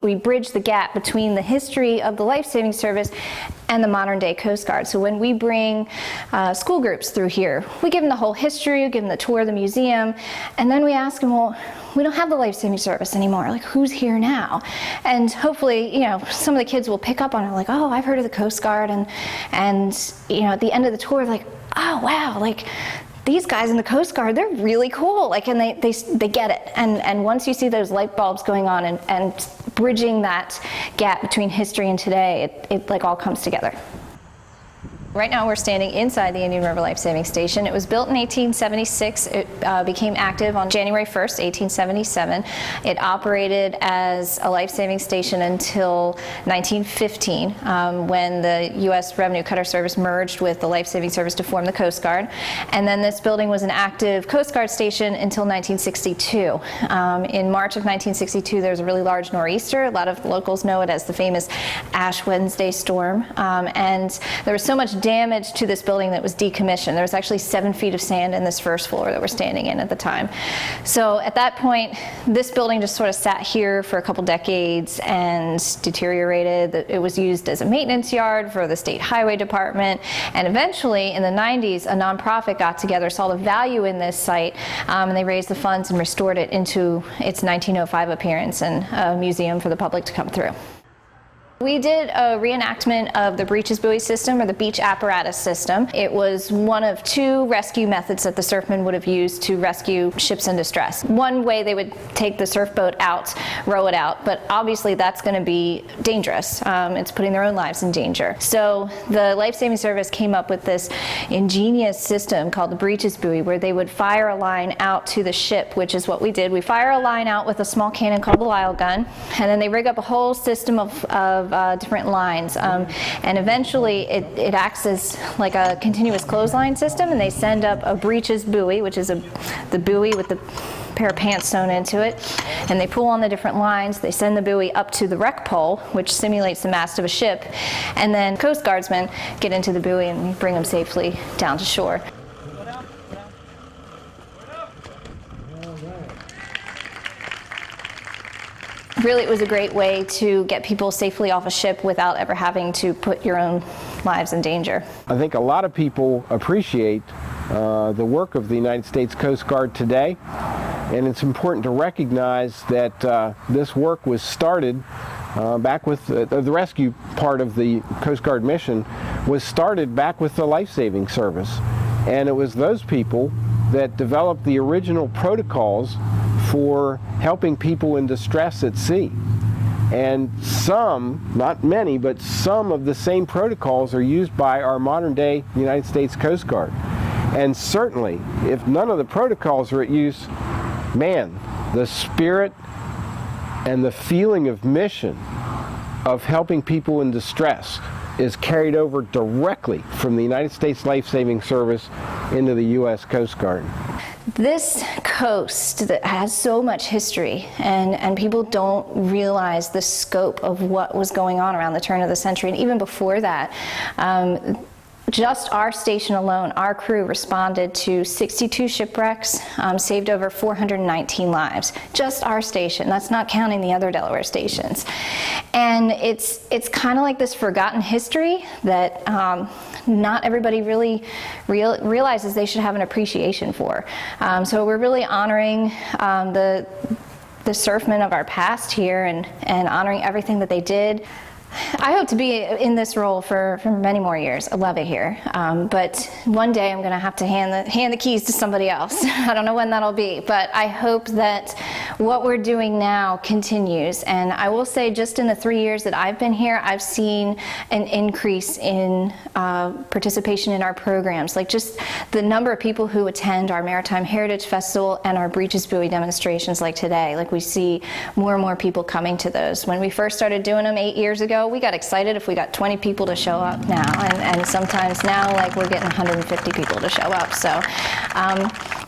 We bridge the gap between the history of the Lifesaving Service and the modern day Coast Guard. So when we bring school groups through here, we give them the whole history, we give them the tour of the museum, and then we ask them, well, we don't have the Lifesaving Service anymore. Like, who's here now? And hopefully, you know, some of the kids will pick up on it, like, oh, I've heard of the Coast Guard, and you know, at the end of the tour, like, oh, wow, like, these guys in the Coast Guard, they're really cool, like, and they get it. And once you see those light bulbs going on and bridging that gap between history and today, it like all comes together. Right now we're standing inside the Indian River Lifesaving Station. It was built in 1876. It became active on January 1st, 1877. It operated as a lifesaving station until 1915, when the U.S. Revenue Cutter Service merged with the Lifesaving Service to form the Coast Guard. And then this building was an active Coast Guard station until 1962. In March of 1962, there was a really large nor'easter. A lot of locals know it as the famous Ash Wednesday storm. And there was so much damage to this building that was decommissioned. There was actually 7 feet of sand in this first floor that we're standing in at the time. So at that point, this building just sort of sat here for a couple decades and deteriorated. It was used as a maintenance yard for the State Highway Department, and eventually in the 90s, a nonprofit got together, saw the value in this site, and they raised the funds and restored it into its 1905 appearance and a museum for the public to come through. We did a reenactment of the Breeches Buoy system, or the beach apparatus system. It was one of 2 rescue methods that the surfmen would have used to rescue ships in distress. One way they would take the surf boat out, row it out, but obviously that's going to be dangerous. It's putting their own lives in danger. So the Lifesaving Service came up with this ingenious system called the Breeches Buoy, where they would fire a line out to the ship, which is what we did. We fire a line out with a small cannon called a Lyle gun, and then they rig up a whole system of different lines, and eventually it acts as like a continuous clothesline system, and they send up a breeches buoy, which is the buoy with the pair of pants sewn into it, and they pull on the different lines. They send the buoy up to the wreck pole, which simulates the mast of a ship, and then Coast Guardsmen get into the buoy and bring them safely down to shore. Really, it was a great way to get people safely off a ship without ever having to put your own lives in danger. I think a lot of people appreciate the work of the United States Coast Guard today, and it's important to recognize that this work was started back with the rescue part of the Coast Guard mission was started back with the Lifesaving Service, and it was those people that developed the original protocols for helping people in distress at sea. And some, not many, but some of the same protocols are used by our modern day United States Coast Guard. And certainly, if none of the protocols are at use, man, the spirit and the feeling of mission of helping people in distress is carried over directly from the United States Lifesaving Service into the U.S. Coast Guard. This coast that has so much history, and people don't realize the scope of what was going on around the turn of the century, and even before that. Just our station alone, our crew responded to 62 shipwrecks, saved over 419 lives. Just our station. That's not counting the other Delaware stations. And it's kind of like this forgotten history that not everybody really realizes they should have an appreciation for. So we're really honoring the surfmen of our past here, and honoring everything that they did. I hope to be in this role for many more years. I love it here, but one day I'm going to have to hand the keys to somebody else. I don't know when that'll be, but I hope that what we're doing now continues. And I will say, just in the 3 years that I've been here, I've seen an increase in participation in our programs. Like, just the number of people who attend our Maritime Heritage Festival and our Breeches Buoy demonstrations like today. Like, we see more and more people coming to those. When we first started doing them 8 years ago, we got excited if we got 20 people to show up now, and sometimes now, like, we're getting 150 people to show up. So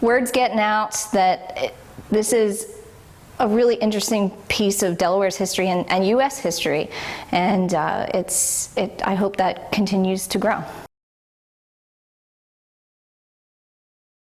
word's getting out that this is a really interesting piece of Delaware's history and U.S. history, and I hope that continues to grow.